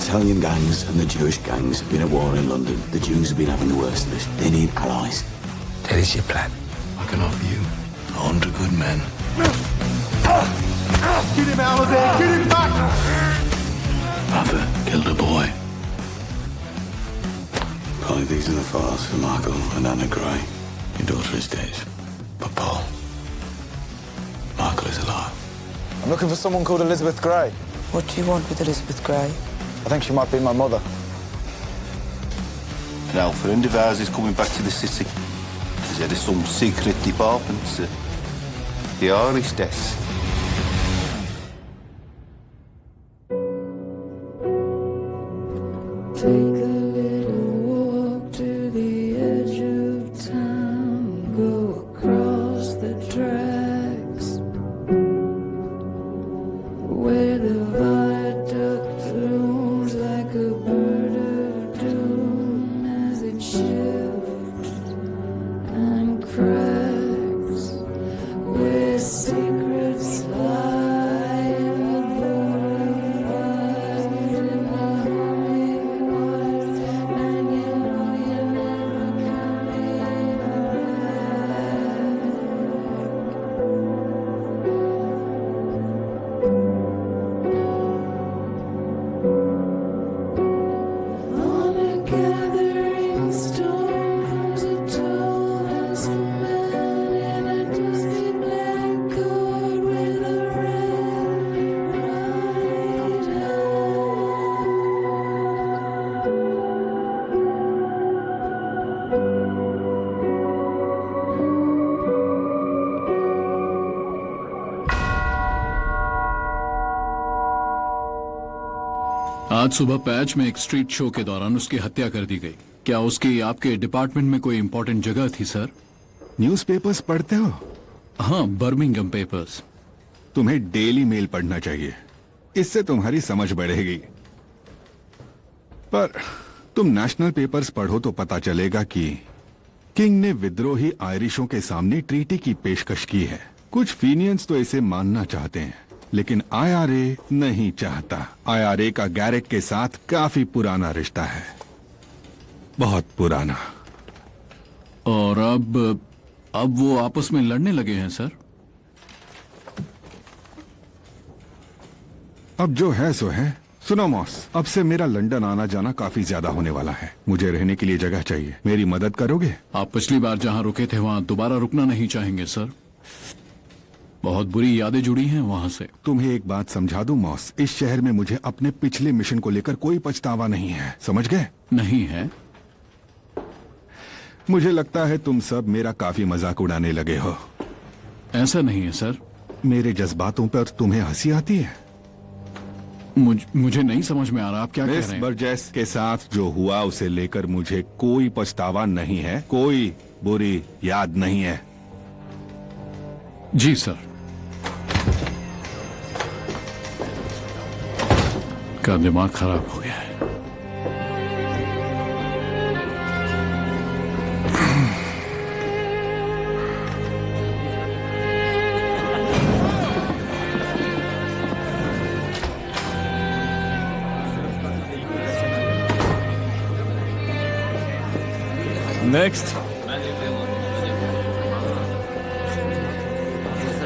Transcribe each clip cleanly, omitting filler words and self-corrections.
Italian gangs and the Jewish gangs have been at war in London. The Jews have been having the worst of it. They need allies. That is your plan. I can offer you 100 good men. Get him out of there! Get him back! Father killed a boy. Probably these are the files for Michael and Anna Gray. Your daughter is dead. But Paul, Michael is alive. I'm looking for someone called Elizabeth Gray. What do you want with Elizabeth Gray? I think she might be my mother. Now, friend of ours is coming back to the city. He's head of some secret department, the Irish desk. Take a little walk to the edge of town, go across the tracks, where the viaduct looms like a bird of doom as it shifts and cracks, where secrets lie in the border fires in the humming wires, and you know you're never coming back. On a gathering storm comes a tall, handsome man in a dusty black coat with a red right hand. आज सुबह patch में एक street show के दौरान उसकी हत्या कर दी गई। क्या उसकी आपके डिपार्टमेंट में कोई इंपॉर्टेंट जगह थी सर? न्यूज़पेपर्स पढ़ते हो? हाँ, बर्मिंघम पेपर्स। तुम्हें डेली मेल पढ़ना चाहिए, इससे तुम्हारी समझ बढ़ेगी। पर तुम नेशनल पेपर्स पढ़ो तो पता चलेगा कि किंग ने विद्रोही आयरिशों के सामने ट्रीटी की पेशकश की है। कुछ फीनियंस तो इसे मानना चाहते हैं, लेकिन आईआरए नहीं चाहता। आईआरए का गैरेक के साथ काफी पुराना रिश्ता है, बहुत पुराना। और अब वो आपस में लड़ने लगे हैं सर? अब जो है सो है। सुनो मॉस, अब से मेरा लंदन आना जाना काफी ज्यादा होने वाला है। मुझे रहने के लिए जगह चाहिए, मेरी मदद करोगे? आप पिछली बार जहां रुके थे वहां दोबारा रुकना नहीं चाहेंगे सर? बहुत बुरी यादें जुड़ी हैं वहां से। तुम्हें एक बात समझा दूं मॉस, इस शहर में मुझे अपने पिछले मिशन को लेकर कोई पछतावा नहीं है, समझ गए? नहीं है? मुझे लगता है तुम सब मेरा काफी मजाक उड़ाने लगे हो। ऐसा नहीं है सर। मेरे जज्बातों पर तुम्हें हंसी आती है? मुझे नहीं समझ में आ रहा आप क्या कह मिस रहे हैं। बर्जेस के साथ जो हुआ उसे लेकर मुझे कोई पछतावा नहीं है, कोई बुरी याद नहीं है। जी सर। का दिमाग खराब हो गया है। Next.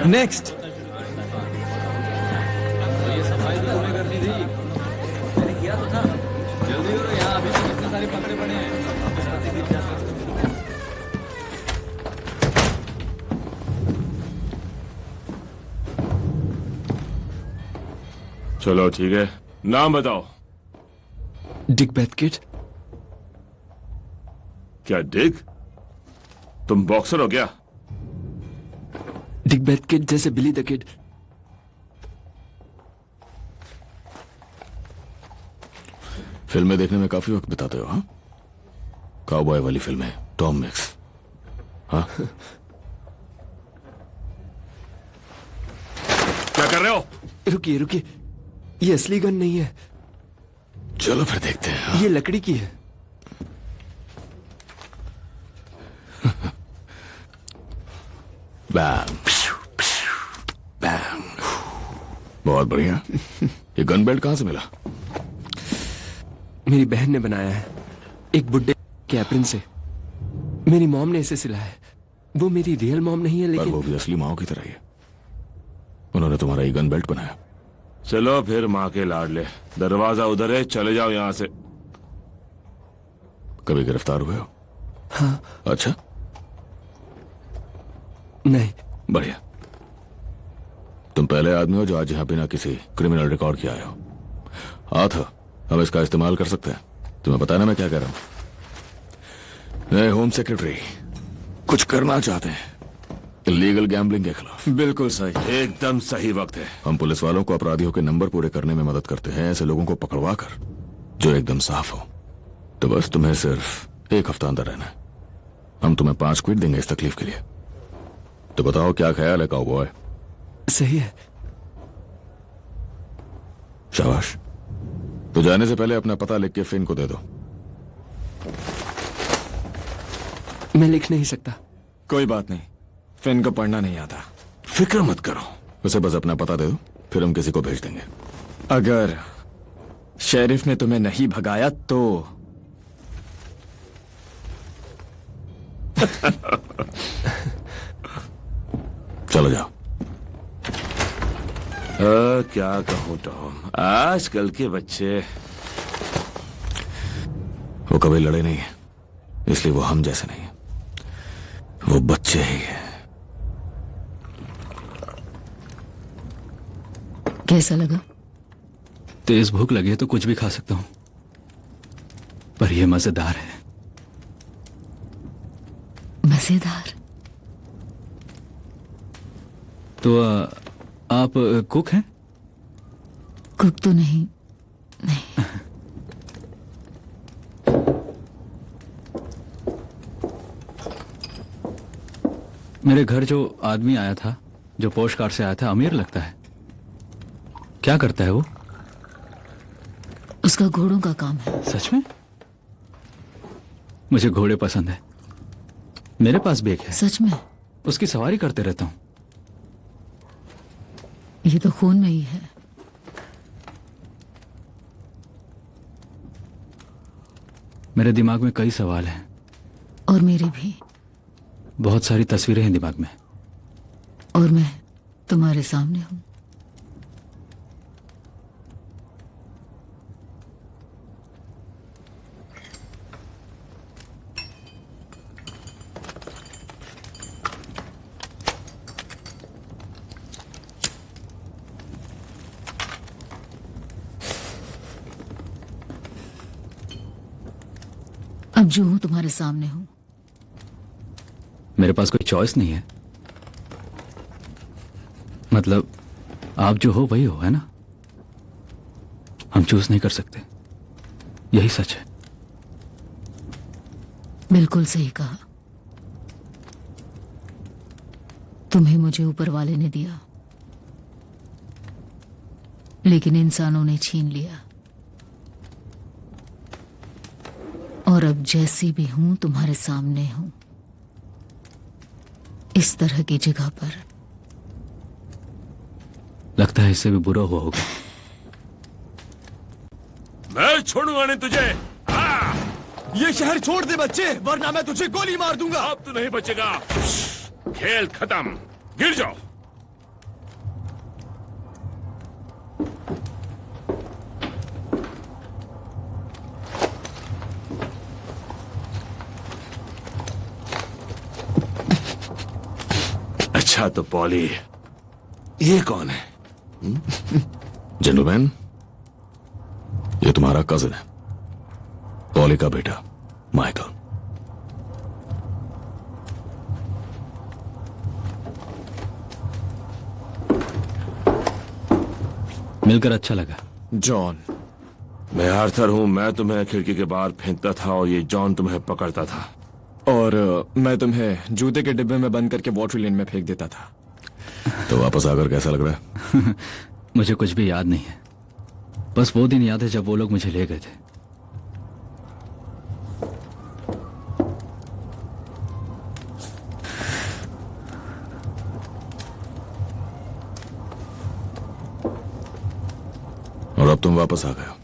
Next. चलो ठीक है, नाम बताओ। डिक बेथकिट। क्या डिक? तुम बॉक्सर हो क्या? डिक बेथकिट जैसे बिली द किड। फिल्में देखने में काफी वक्त बिताते हो, हाँ? काउबॉय वाली फिल्में, टॉम मिक्स, हाँ? क्या कर रहे हो? रुकिए रुकिए, ये असली गन नहीं है। चलो फिर देखते हैं, हाँ? ये लकड़ी की है। बैम, बैम। बहुत बढ़िया। ये गन बेल्ट कहां से मिला? मेरी बहन ने बनाया है, एक बुड्ढे के एप्रन से। मेरी मॉम ने इसे सिलाया है। वो मेरी रियल मॉम नहीं है, पर लेकिन वो भी असली माओ की तरह ही है। उन्होंने तुम्हारा ये गन बेल्ट बनाया। चलो फिर माँ के लाडले, दरवाजा उधर है, चले जाओ यहाँ से। कभी गिरफ्तार हुए हो? हाँ। अच्छा, नहीं। बढ़िया। तुम पहले आदमी हो जो आज यहाँ बिना किसी क्रिमिनल रिकॉर्ड के आए हो। हाथ हम इसका इस्तेमाल कर सकते हैं। तुम्हें पता ना मैं क्या कह रहा हूं। नए होम सेक्रेटरी कुछ करना चाहते हैं इलीगल गैम्बलिंग के खिलाफ। बिल्कुल सही, एकदम सही वक्त है। हम पुलिस वालों को अपराधियों के नंबर पूरे करने में मदद करते हैं, ऐसे लोगों को पकड़वा कर जो एकदम साफ हो। तो बस तुम्हें सिर्फ 1 हफ्ता अंदर रहना है। हम तुम्हें 5 क्विट देंगे इस तकलीफ के लिए। तो बताओ क्या ख्याल है काउबॉय? सही है। शाबाश। तो जाने से पहले अपना पता लिख के फिन को दे दो। मैं लिख नहीं सकता। कोई बात नहीं, फिन को पढ़ना नहीं आता। फिक्र मत करो, उसे बस अपना पता दे दो, फिर हम किसी को भेज देंगे। अगर शेरिफ ने तुम्हें नहीं भगाया तो चलो जाओ। क्या कहूँ टॉम, आजकल के बच्चे। वो कभी लड़े नहीं है, इसलिए वो हम जैसे नहीं है। वो बच्चे ही हैं। कैसा लगा? तेज भूख लगी है तो कुछ भी खा सकता हूं, पर यह मजेदार है। मजेदार? तो आप कुक हैं? कुक तो नहीं। नहीं। मेरे घर जो आदमी आया था, जो पोस्ट कार्ड से आया था, अमीर लगता है। क्या करता है वो? उसका घोड़ों का काम है। सच में? मुझे घोड़े पसंद है। मेरे पास भी एक है। सच में? उसकी सवारी करते रहता हूं। ये तो खून में ही है। मेरे दिमाग में कई सवाल हैं। और मेरे भी। बहुत सारी तस्वीरें हैं दिमाग में। और मैं तुम्हारे सामने हूं। अब जो हूं तुम्हारे सामने हूं। मेरे पास कोई चॉइस नहीं है। मतलब आप जो हो वही हो, है ना? हम चूज नहीं कर सकते। यही सच है। बिल्कुल सही कहा। तुम्हें मुझे ऊपर वाले ने दिया, लेकिन इंसानों ने छीन लिया। और अब जैसी भी हूं तुम्हारे सामने हूं, इस तरह की जगह पर। लगता है इससे भी बुरा हुआ होगा। मैं छोड़ूंगा नहीं तुझे। ये शहर छोड़ दे बच्चे, वरना मैं तुझे गोली मार दूंगा। अब तू नहीं बचेगा। खेल खत्म, गिर जाओ। अच्छा तो पॉली, ये कौन है? जेंटलमैन, ये तुम्हारा कजिन है, पॉली का बेटा माइकल। मिलकर अच्छा लगा। जॉन। मैं आर्थर हूं। मैं तुम्हें खिड़की के बाहर फेंकता था और ये जॉन तुम्हें पकड़ता था। और मैं तुम्हें जूते के डिब्बे में बंद करके वाटर लेन में फेंक देता था। तो वापस आकर कैसा लग रहा है? मुझे कुछ भी याद नहीं है। बस वो दिन याद है जब वो लोग मुझे ले गए थे। और अब तुम वापस आ गए हो।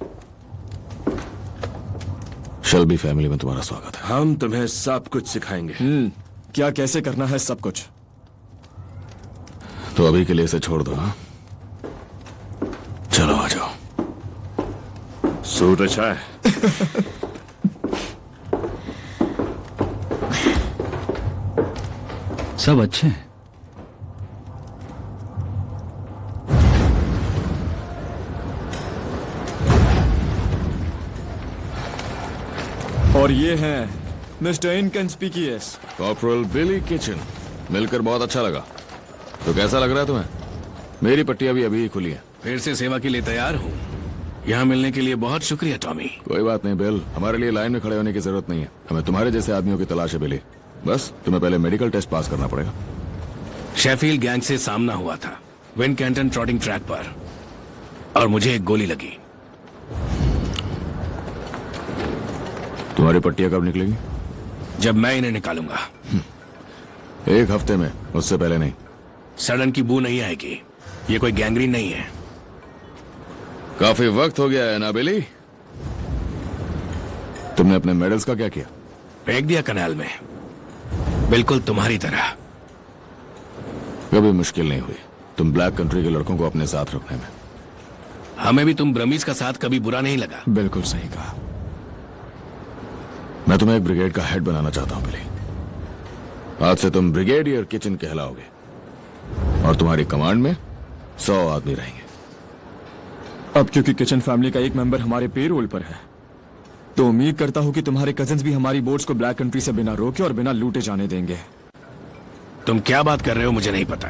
शेल्बी फैमिली में तुम्हारा स्वागत है। हम तुम्हें सब कुछ सिखाएंगे। क्या कैसे करना है सब कुछ। तो अभी के लिए इसे छोड़ दो। हाँ, चलो आ जाओ। सूट अच्छा है। सब अच्छे हैं। और ये हैं मिस्टर इनकंस्पिकियस। कॉर्पोरल बिली किचन। मिलकर बहुत अच्छा लगा। तो कैसा लग रहा है तुम्हें? मेरी पट्टी अभी अभी खुली है। फिर से सेवा के लिए तैयार हूँ। यहाँ मिलने के लिए बहुत शुक्रिया टॉमी। कोई बात नहीं बिल, हमारे लिए लाइन में खड़े होने की जरूरत नहीं है। हमें तुम्हारे जैसे आदमियों की तलाश है बिली। बस तुम्हें पहले मेडिकल टेस्ट पास करना पड़ेगा। शेफील्ड गैंग से सामना हुआ था विन कैंटन ट्रॉटिंग ट्रैक पर, और मुझे एक गोली लगी। तुम्हारी पट्टियां कब निकलेंगी? जब मैं इन्हें निकालूंगा। 1 हफ्ते में, उससे पहले नहीं। सड़न की बू नहीं आएगी। ये कोई गैंग्रीन नहीं है। काफी वक्त हो गया है ना बिली? तुमने अपने मेडल्स का क्या किया? फेंक दिया कनाल में, बिल्कुल तुम्हारी तरह। कभी मुश्किल नहीं हुई तुम ब्लैक कंट्री के लड़कों को अपने साथ रखने में। हमें भी तुम ब्रमीज का साथ कभी बुरा नहीं लगा। बिल्कुल सही कहा। मैं तुम्हें एक ब्रिगेड का हेड बनाना चाहता हूं बिली। आज से तुम ब्रिगेडियर किचन कहलाओगे और तुम्हारी कमांड में 100 आदमी रहेंगे। अब क्योंकि किचन फैमिली का एक मेंबर हमारे पेरोल पर है, तो उम्मीद करता हूं कि तुम्हारे कजिन्स भी हमारी बोट्स को ब्लैक कंट्री से बिना रोके और बिना लूटे जाने देंगे। तुम क्या बात कर रहे हो मुझे नहीं पता।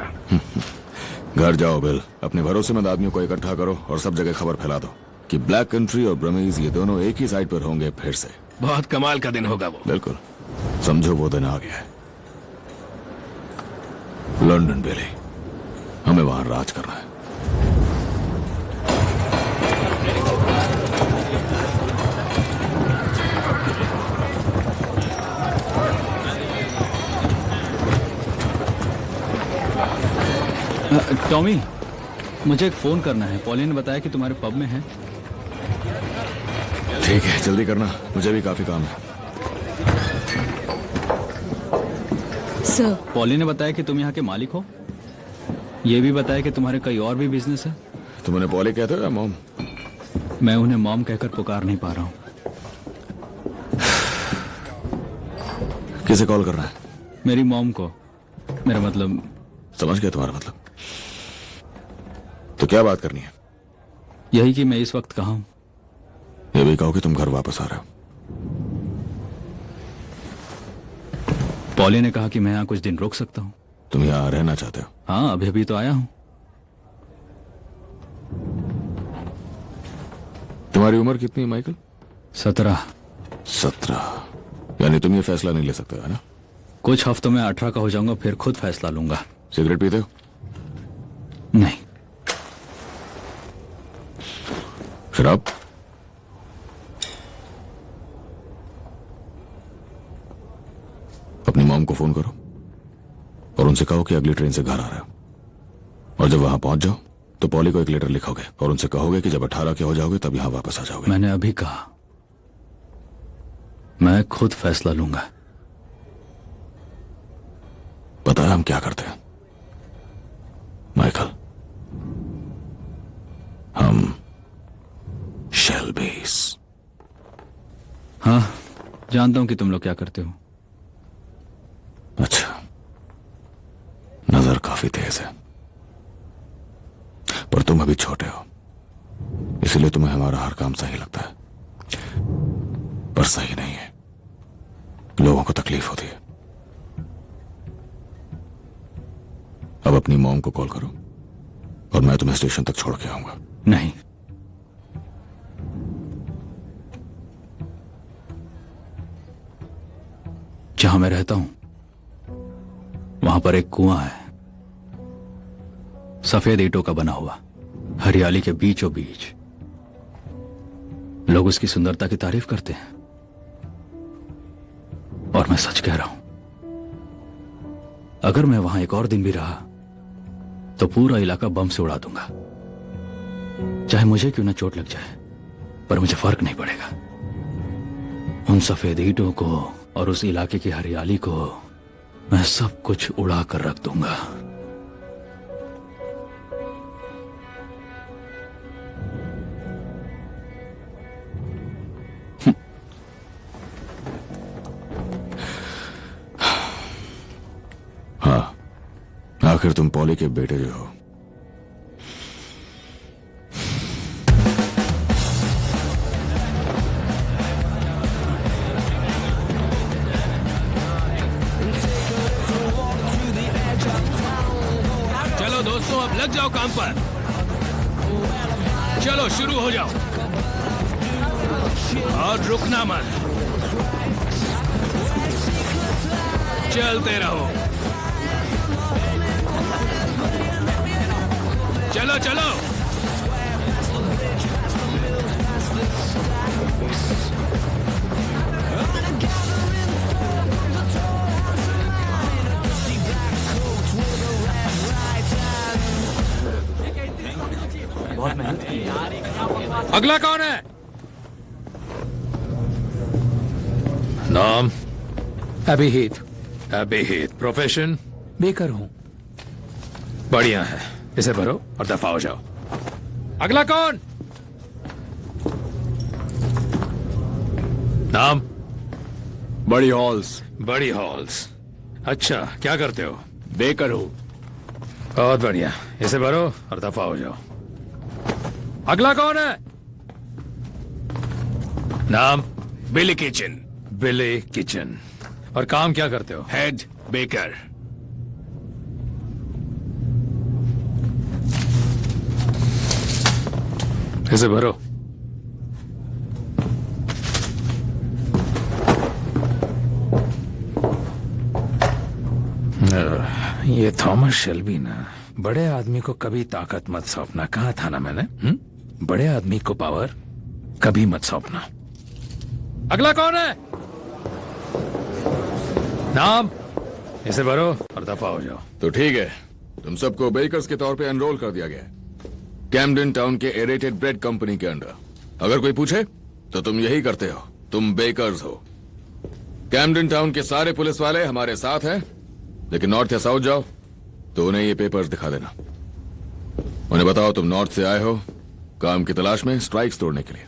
घर जाओ बिल, अपने भरोसेमंद आदमियों को इकट्ठा करो और सब जगह खबर फैला दो कि ब्लैक कंट्री और ब्रमीज ये दोनों एक ही साइड पर होंगे फिर से। बहुत कमाल का दिन होगा वो। बिल्कुल, समझो वो दिन आ गया है। लंदन बिली, हमें वहां राज करना है। टॉमी, मुझे एक फोन करना है। पॉली ने बताया कि तुम्हारे पब में है। ठीक है, जल्दी करना, मुझे भी काफी काम है। सर, पॉली ने बताया कि तुम यहाँ के मालिक हो। ये भी बताया कि तुम्हारे कई और भी बिजनेस है। तुम उन्हें पॉली कहते हो या मॉम? मैं उन्हें मॉम कहकर पुकार नहीं पा रहा हूँ। किसे कॉल करना है? मेरी मॉम को। मेरा मतलब। समझ गया तुम्हारा मतलब। तो क्या बात करनी है? यही कि मैं इस वक्त कहाँ हूँ। ये भी कहो कि तुम घर वापस आ रहे हो। पॉली ने कहा कि मैं यहाँ कुछ दिन रुक सकता हूँ। तुम यहाँ रहना चाहते हो? हाँ, अभी अभी तो आया हूँ। तुम्हारी उम्र कितनी है माइकल? 17। 17? यानी तुम ये फैसला नहीं ले सकते हो ना? कुछ हफ्तों में 18 का हो जाऊंगा, फिर खुद फैसला लूंगा। सिगरेट पीते हो? नहीं। शराब? अपनी मॉम को फोन करो और उनसे कहो कि अगली ट्रेन से घर आ रहे हो। और जब वहां पहुंच जाओ तो पॉली को एक लेटर लिखोगे और उनसे कहोगे कि जब 18 के हो जाओगे तब यहां वापस आ जाओगे। मैंने अभी कहा, मैं खुद फैसला लूंगा। पता है हम क्या करते हैं माइकल? हम शेल्बीज। हाँ, जानता हूं कि तुम लोग क्या करते हो। अच्छा, नजर काफी तेज है, पर तुम अभी छोटे हो, इसलिए तुम्हें हमारा हर काम सही लगता है। पर सही नहीं है, लोगों को तकलीफ होती है। अब अपनी मॉम को कॉल करो और मैं तुम्हें स्टेशन तक छोड़ के आऊंगा। नहीं, जहां मैं रहता हूं वहां पर एक कुआं है, सफेद ईंटों का बना हुआ, हरियाली के बीचों बीच। लोग उसकी सुंदरता की तारीफ करते हैं और मैं सच कह रहा हूं, अगर मैं वहां एक और दिन भी रहा तो पूरा इलाका बम से उड़ा दूंगा। चाहे मुझे क्यों ना चोट लग जाए, पर मुझे फर्क नहीं पड़ेगा। उन सफेद ईंटों को और उस इलाके की हरियाली को मैं सब कुछ उड़ा कर रख दूंगा। हाँ, आखिर तुम पॉली के बेटे जो हो। चलो दोस्तों, अब लग जाओ काम पर। चलो शुरू हो जाओ और रुकना मत, चलते रहो। चलो चलो। बहुत मेहनत की है। अगला कौन है? नाम? अभिहित। अभिहित। प्रोफेशन? बेकर हूं। बढ़िया है, इसे भरो और दफा हो जाओ। अगला कौन? नाम? बड़ी हॉल्स। बड़ी हॉल्स। अच्छा, क्या करते हो? बेकर हूं। बहुत बढ़िया, इसे भरो और दफा हो जाओ। अगला कौन है? नाम? बिली किचन। बिली किचन। और काम क्या करते हो? Head baker. इसे भरो। ये थॉमस शेल्बी ना, बड़े आदमी को कभी ताकत मत सौंपना। कहा था ना मैंने? बड़े आदमी को पावर कभी मत सौंपना। अगला कौन है? नाम? इसे भरो और दफा हो जाओ। तो ठीक है, तुम सबको बेकर्स के तौर पे एनरोल कर दिया गया है कैम्पडन टाउन के एरेटेड ब्रेड कंपनी के अंडर। अगर कोई पूछे तो तुम यही करते हो, तुम बेकर्स हो। कैम्पडन टाउन के सारे पुलिस वाले हमारे साथ हैं, लेकिन नॉर्थ या साउथ जाओ तो उन्हें ये पेपर्स दिखा देना। उन्हें बताओ तुम नॉर्थ से आए हो काम की तलाश में स्ट्राइक्स तोड़ने के लिए।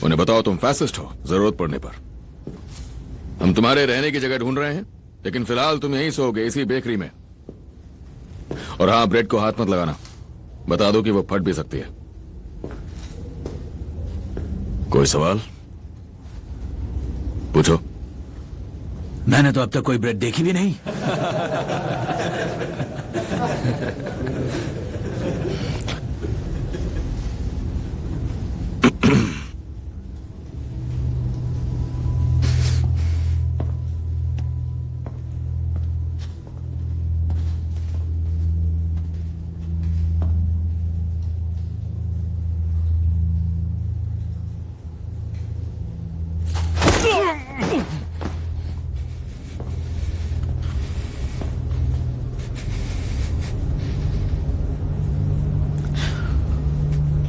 उन्हें बताओ तुम फैसिस्ट हो जरूरत पड़ने पर। हम तुम्हारे रहने की जगह ढूंढ रहे हैं, लेकिन फिलहाल तुम यहीं सोओगे इसी बेकरी में। और हाँ, ब्रेड को हाथ मत लगाना, बता दो कि वो फट भी सकती है। कोई सवाल पूछो। मैंने तो अब तक कोई ब्रेड देखी भी नहीं।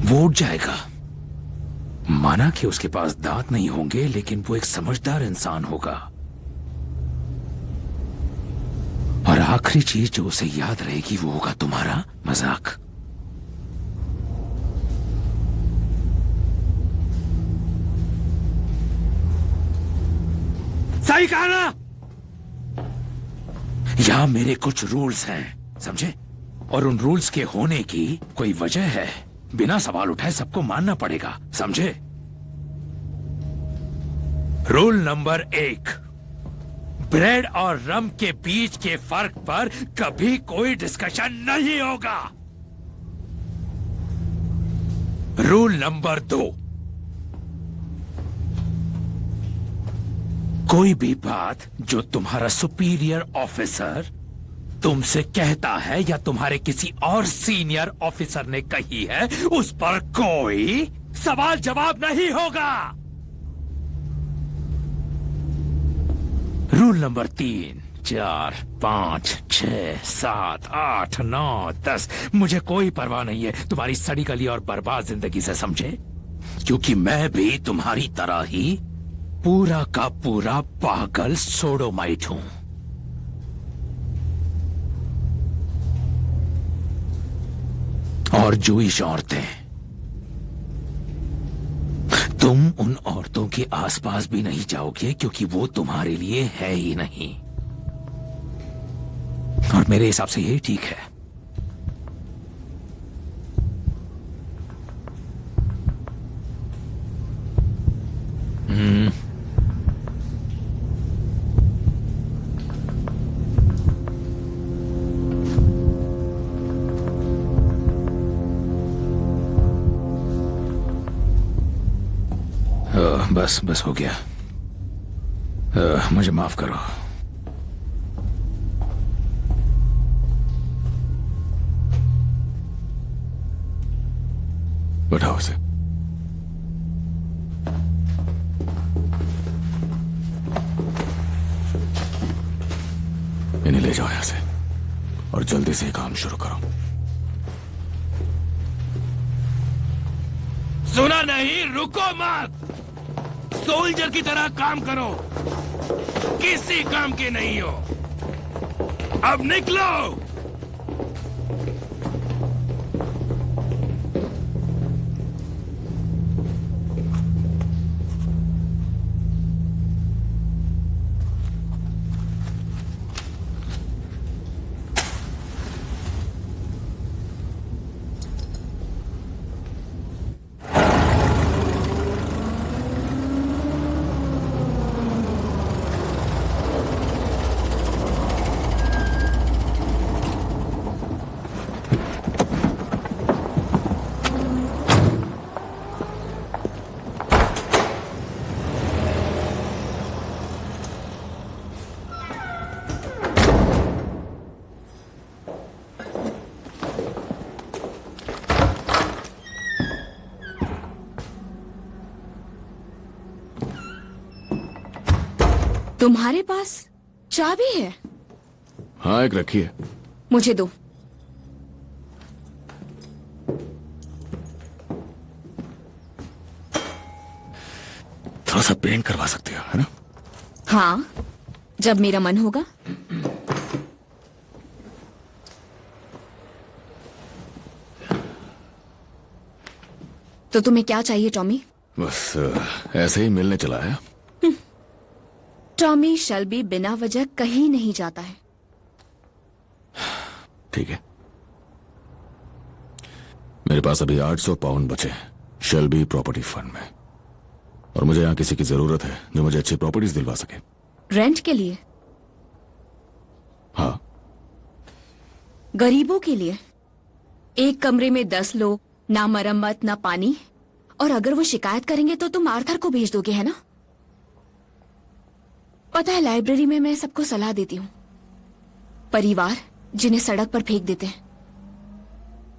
वो उठ जाएगा। माना कि उसके पास दांत नहीं होंगे, लेकिन वो एक समझदार इंसान होगा। और आखिरी चीज जो उसे याद रहेगी वो होगा तुम्हारा मजाक। सही कहा ना? यहां मेरे कुछ रूल्स हैं, समझे? और उन रूल्स के होने की कोई वजह है। बिना सवाल उठाए सबको मानना पड़ेगा, समझे? रूल नंबर 1, ब्रेड और रम के बीच के फर्क पर कभी कोई डिस्कशन नहीं होगा। रूल नंबर 2, कोई भी बात जो तुम्हारा सुपीरियर ऑफिसर तुमसे कहता है या तुम्हारे किसी और सीनियर ऑफिसर ने कही है, उस पर कोई सवाल जवाब नहीं होगा। रूल नंबर 3, 4, 5, 6, 7, 8, 9, 10, मुझे कोई परवाह नहीं है तुम्हारी सड़ी गली और बर्बाद जिंदगी से, समझे? क्योंकि मैं भी तुम्हारी तरह ही पूरा का पूरा पागल सोडोमाइट हूं। और जूइश औरतें, तुम उन औरतों के आसपास भी नहीं जाओगे क्योंकि वो तुम्हारे लिए है ही नहीं। और मेरे हिसाब से यही ठीक है। बस हो गया। मुझे माफ करो। बैठाओ इसे। इन्हें ले जाओ यहां से और जल्दी से काम शुरू करो। सुना नहीं? रुको मत। सोल्जर की तरह काम करो। किसी काम के नहीं हो। अब निकलो। तुम्हारे पास चाबी है? हाँ, एक रखी है। मुझे दो। थोड़ा सा पेंट करवा सकते हो, है ना? हाँ, जब मेरा मन होगा। तो तुम्हें क्या चाहिए टॉमी? बस ऐसे ही मिलने चला है। टॉमी शेल्बी बिना वजह कहीं नहीं जाता है। ठीक है। मेरे पास अभी 800 पाउंड बचे हैं शेल्बी प्रॉपर्टी फंड में, और मुझे यहां किसी की जरूरत है जो मुझे अच्छी प्रॉपर्टीज दिलवा सके। रेंट के लिए? हाँ। गरीबों के लिए? एक कमरे में 10 लोग, ना मरम्मत ना पानी, और अगर वो शिकायत करेंगे तो तुम आर्थर को भेज दोगे, है ना? पता है, लाइब्रेरी में मैं सबको सलाह देती हूँ। परिवार जिन्हें सड़क पर फेंक देते हैं।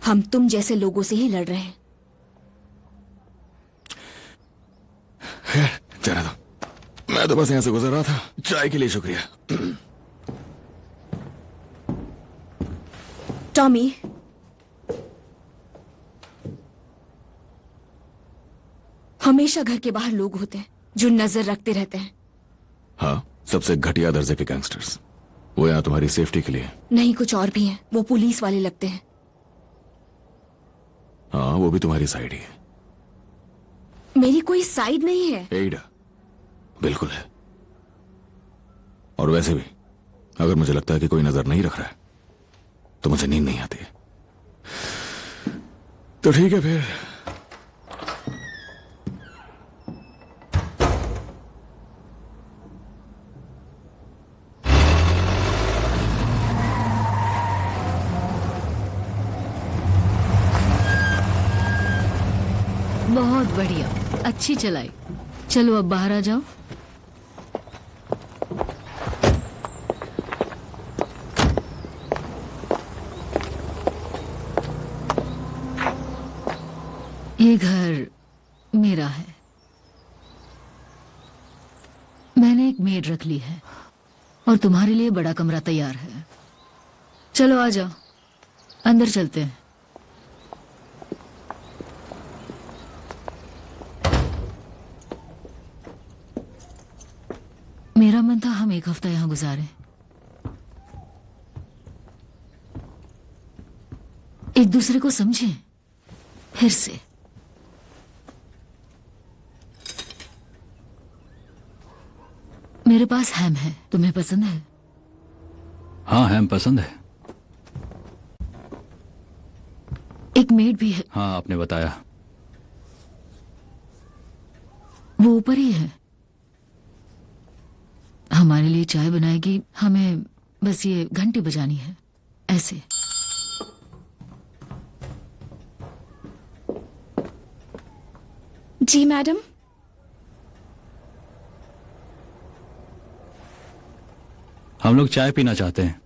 हम तुम जैसे लोगों से ही लड़ रहे हैं। जाने दो, मैं तो बस यहां से गुजर रहा था। चाय के लिए शुक्रिया। टॉमी, हमेशा घर के बाहर लोग होते हैं जो नजर रखते रहते हैं। हाँ, सबसे घटिया दर्जे के गैंगस्टर्स। वो यहाँ तुम्हारी सेफ्टी के लिए। नहीं, कुछ और भी हैं। वो पुलिस वाले लगते हैं। हाँ, वो भी तुम्हारी साइड ही है। मेरी कोई साइड नहीं है। एडा, बिल्कुल है। और वैसे भी अगर मुझे लगता है कि कोई नजर नहीं रख रहा है तो मुझे नींद नहीं आती है। तो ठीक है फिर। बहुत बढ़िया, अच्छी चलाई। चलो अब बाहर आ जाओ। ये घर मेरा है। मैंने एक मेड रख ली है और तुम्हारे लिए बड़ा कमरा तैयार है। चलो आ जाओ, अंदर चलते हैं। मेरा मन था हम एक हफ्ता यहाँ गुजारें, एक दूसरे को समझें फिर से। मेरे पास हैम है, तुम्हें पसंद है? हाँ, हैम पसंद है। एक मेड भी है। हाँ, आपने बताया। वो ऊपर ही है, हमारे लिए चाय बनाएगी। हमें बस ये घंटी बजानी है ऐसे। जी मैडम। हम लोग चाय पीना चाहते हैं।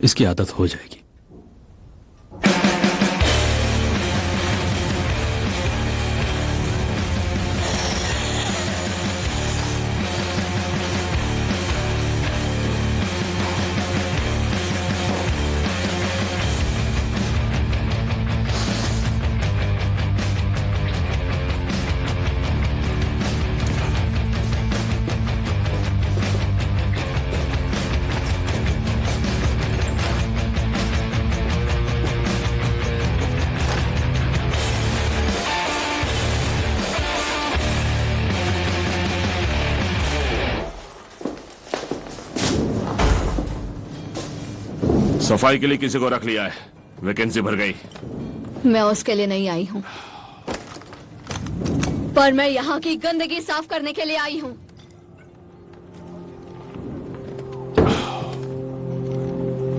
इसकी आदत हो जाएगी। सफाई के लिए किसी को रख लिया है, वैकेंसी भर गई। मैं उसके लिए नहीं आई हूँ, पर मैं यहाँ की गंदगी साफ करने के लिए आई हूँ।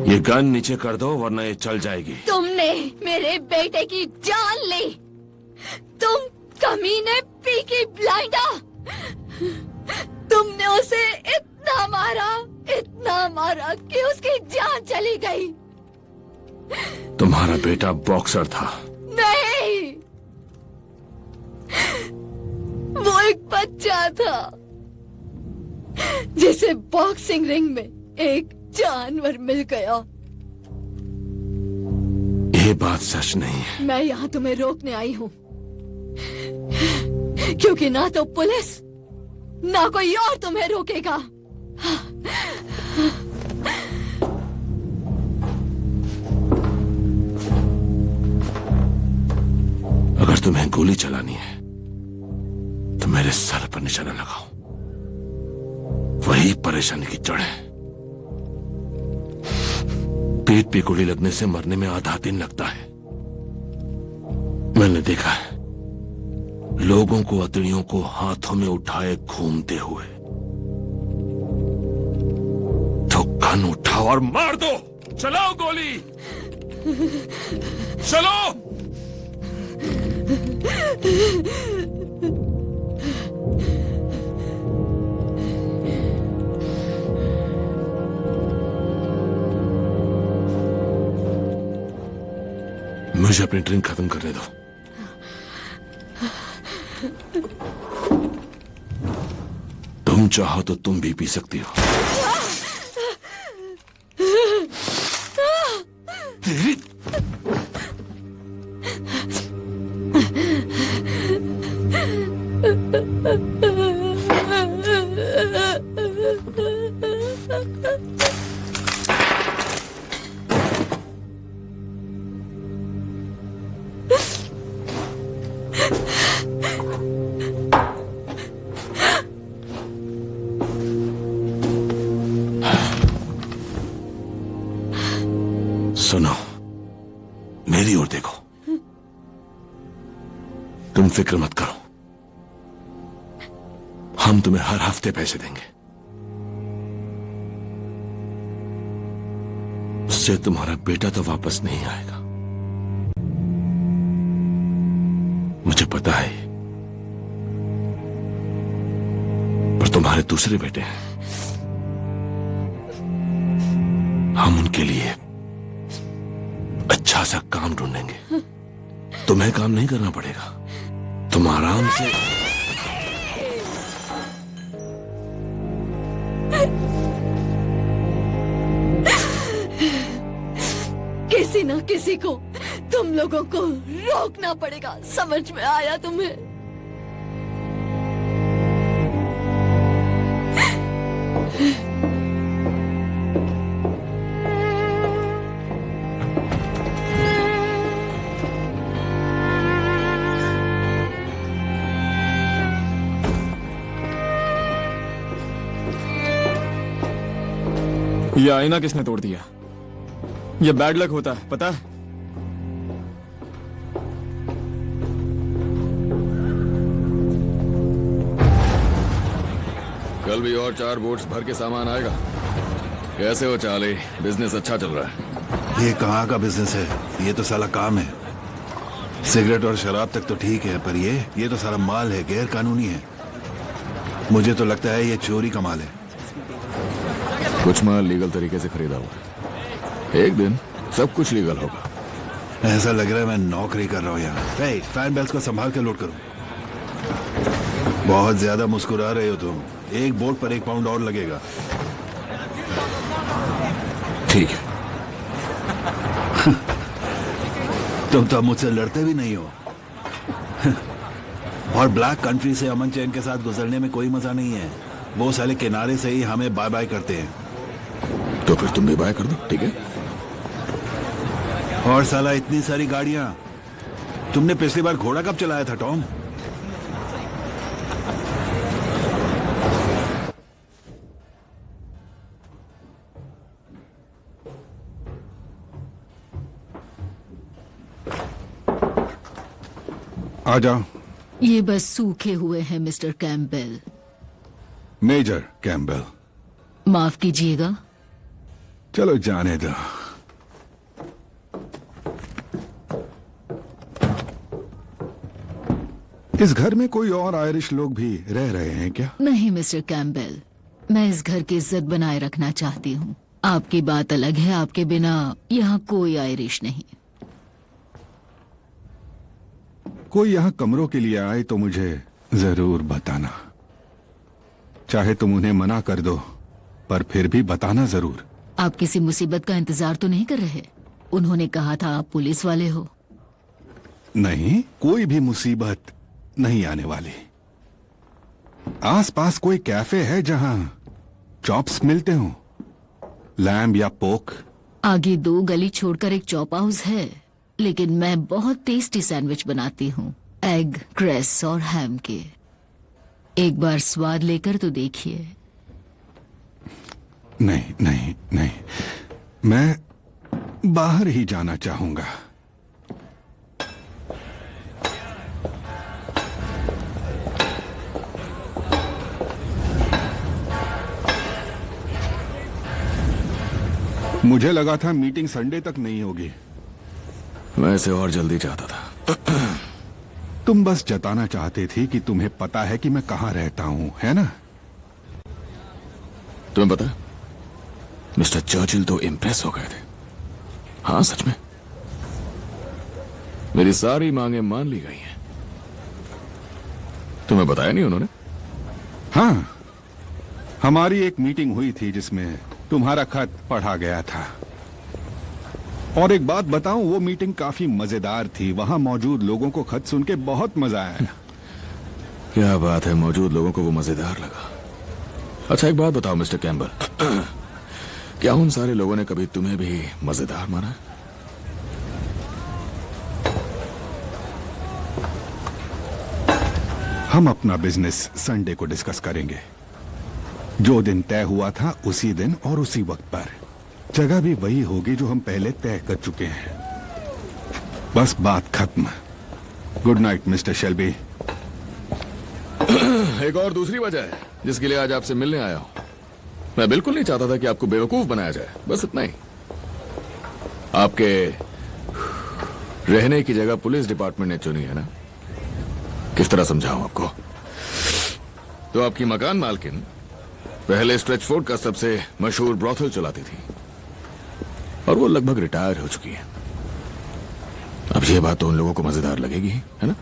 ये गन नीचे कर दो वरना ये चल जाएगी। तुमने मेरे बेटे की जान ली, तुम कमीने पीकी ब्लाइंडा। तुमने उसे इतना मारा कि उसकी जान चली गई। तुम्हारा बेटा बॉक्सर था। नहीं, वो एक बच्चा था जिसे बॉक्सिंग रिंग में एक जानवर मिल गया। ये बात सच नहीं है। मैं यहाँ तुम्हें रोकने आई हूँ, क्योंकि ना तो पुलिस ना कोई और तुम्हें रोकेगा। अगर तुम्हें गोली चलानी है तो मेरे सर पर निशाना लगाओ, वही परेशानी की जड़ है। पेट पे गोली लगने से मरने में आधा दिन लगता है। मैंने देखा है लोगों को, अतड़ियों को हाथों में उठाए घूमते हुए। तो गन उठाओ और मार दो। चलाओ गोली, चलो। मुझे अपनी ड्रिंक खत्म करने दो। तुम चाहो तो तुम भी पी सकती हो। तेरी सुनो, मेरी ओर देखो। तुम फिक्र मत करो, हम तुम्हें हर हफ्ते पैसे देंगे। उससे तुम्हारा बेटा तो वापस नहीं आएगा, मुझे पता है। पर तुम्हारे दूसरे बेटे हैं, हम उनके लिए अच्छा सा काम ढूंढेंगे। तुम्हें काम नहीं करना पड़ेगा, तुम आराम से। किसी ना किसी को तुम लोगों को रोकना पड़ेगा, समझ में आया तुम्हें? ये आईना किसने तोड़ दिया? ये बैड लक होता है, पता है? कल भी और 4 बोट्स भर के सामान आएगा। कैसे हो चार्ली? बिजनेस अच्छा चल रहा है? ये कहाँ का बिजनेस है? ये तो साला काम है। सिगरेट और शराब तक तो ठीक है, पर ये तो सारा माल है, गैर कानूनी है। मुझे तो लगता है ये चोरी का माल है। कुछ माल लीगल तरीके से खरीदा हुआ है। एक दिन सब कुछ लीगल होगा। ऐसा लग रहा है मैं नौकरी कर रहा हूँ यहाँ। hey, फैन बेल्स को संभाल के लोड करो। बहुत ज्यादा मुस्कुरा रहे हो तुम। एक बोट पर 1 पाउंड और लगेगा। ठीक है। तुम तो मुझसे लड़ते भी नहीं हो। और ब्लैक कंट्री से अमन चैन के साथ गुजरने में कोई मजा नहीं है। वो साले किनारे से ही हमें बाय बाय करते हैं। तो फिर तुम भी बाय कर दो, ठीक है? और साला इतनी सारी गाड़ियां। तुमने पिछली बार घोड़ा कब चलाया था टॉम? आ जाओ। ये बस सूखे हुए हैं मिस्टर कैम्पबेल। Major Campbell. माफ कीजिएगा। चलो जाने दो। इस घर में कोई और आयरिश लोग भी रह रहे हैं क्या? नहीं मिस्टर कैम्पबेल, मैं इस घर की इज्जत बनाए रखना चाहती हूँ। आपकी बात अलग है, आपके बिना यहाँ कोई आयरिश नहीं। कोई यहाँ कमरों के लिए आए तो मुझे जरूर बताना। चाहे तुम उन्हें मना कर दो, पर फिर भी बताना जरूर। आप किसी मुसीबत का इंतजार तो नहीं कर रहे? उन्होंने कहा था आप पुलिस वाले हो। नहीं, कोई भी मुसीबत नहीं आने वाली। आसपास कोई कैफे है जहां चॉप्स मिलते हो? लैम्ब या पोक? आगे 2 गली छोड़कर एक चॉप हाउस है, लेकिन मैं बहुत टेस्टी सैंडविच बनाती हूँ, एग, क्रेस और हैम के। एक बार स्वाद लेकर तो देखिए। नहीं नहीं नहीं, मैं बाहर ही जाना चाहूंगा। मुझे लगा था मीटिंग संडे तक नहीं होगी। मैं इसे और जल्दी चाहता था। तुम बस जताना चाहते थे कि तुम्हें पता है कि मैं कहां रहता हूं, है ना? तुम्हें पता है, मिस्टर चर्चिल तो इम्प्रेस हो गए थे। हाँ, सच में। मेरी सारी मांगें मान ली गई हैं। तुम्हें बताया नहीं उन्होंने? हाँ, हमारी एक मीटिंग हुई थी जिसमें तुम्हारा खत पढ़ा गया था। और एक बात बताऊं, वो मीटिंग काफी मजेदार थी। वहां मौजूद लोगों को खत सुन के बहुत मजा आया। क्या बात है, मौजूद लोगों को वो मजेदार लगा। अच्छा, एक बात बताओ मिस्टर कैम्पबेल, क्या उन सारे लोगों ने कभी तुम्हें भी मजेदार माना? हम अपना बिजनेस संडे को डिस्कस करेंगे। जो दिन तय हुआ था उसी दिन और उसी वक्त पर। जगह भी वही होगी जो हम पहले तय कर चुके हैं। बस बात खत्म। Good night mister Shelby. एक और दूसरी वजह है जिसके लिए आज आपसे मिलने आया हूं। मैं बिल्कुल नहीं चाहता था कि आपको बेवकूफ बनाया जाए, बस इतना ही। आपके रहने की जगह पुलिस डिपार्टमेंट ने चुनी है ना? किस तरह समझाऊं आपको? तो आपकी मकान मालकिन पहले स्ट्रेचफोर्ड का सबसे मशहूर ब्रॉथल चलाती थी और वो लगभग रिटायर हो चुकी है। अब ये बात तो उन लोगों को मजेदार लगेगी, है ना?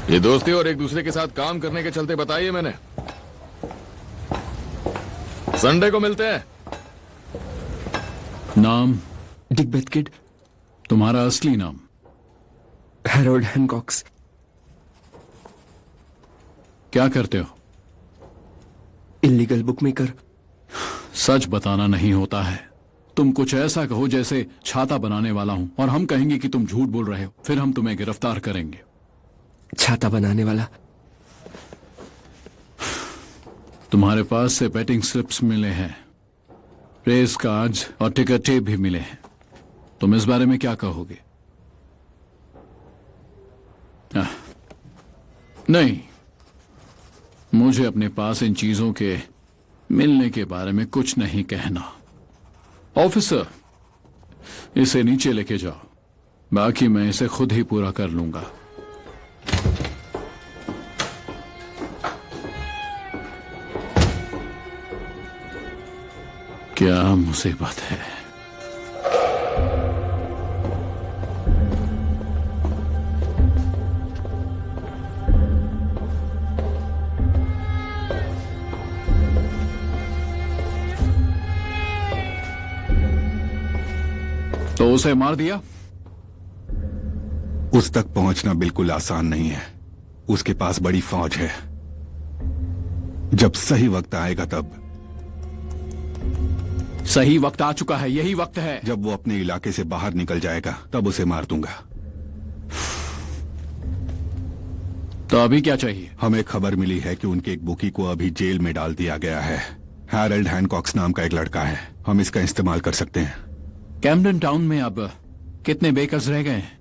ये दोस्ती और एक दूसरे के साथ काम करने के चलते बताइए मैंने। संडे को मिलते हैं। नाम? डिक बेथकिड। तुम्हारा असली नाम? हैरोल्ड हैनकॉक्स। क्या करते हो? इल्लीगल बुकमेकर। सच बताना नहीं होता है। तुम कुछ ऐसा कहो जैसे छाता बनाने वाला हूं और हम कहेंगे कि तुम झूठ बोल रहे हो, फिर हम तुम्हें गिरफ्तार करेंगे। छाता बनाने वाला? तुम्हारे पास से बैटिंग स्लिप्स मिले हैं, रेस कार्ड्स और टिकट टेप भी मिले हैं। तुम इस बारे में क्या कहोगे? नहीं, मुझे अपने पास इन चीजों के मिलने के बारे में कुछ नहीं कहना। ऑफिसर, इसे नीचे लेके जाओ, बाकी मैं इसे खुद ही पूरा कर लूंगा। क्या मुसीबत है। तो उसे मार दिया? उस तक पहुंचना बिल्कुल आसान नहीं है। उसके पास बड़ी फौज है। जब सही वक्त आएगा तब। सही वक्त आ चुका है, यही वक्त है। जब वो अपने इलाके से बाहर निकल जाएगा तब उसे मार दूंगा। तो अभी क्या चाहिए? हमें खबर मिली है कि उनके एक बुकी को अभी जेल में डाल दिया गया है। हैरोल्ड हैनकॉक्स नाम का एक लड़का है। हम इसका इस्तेमाल कर सकते हैं। कैम्पटन टाउन में अब कितने बेकर्स रह गए हैं?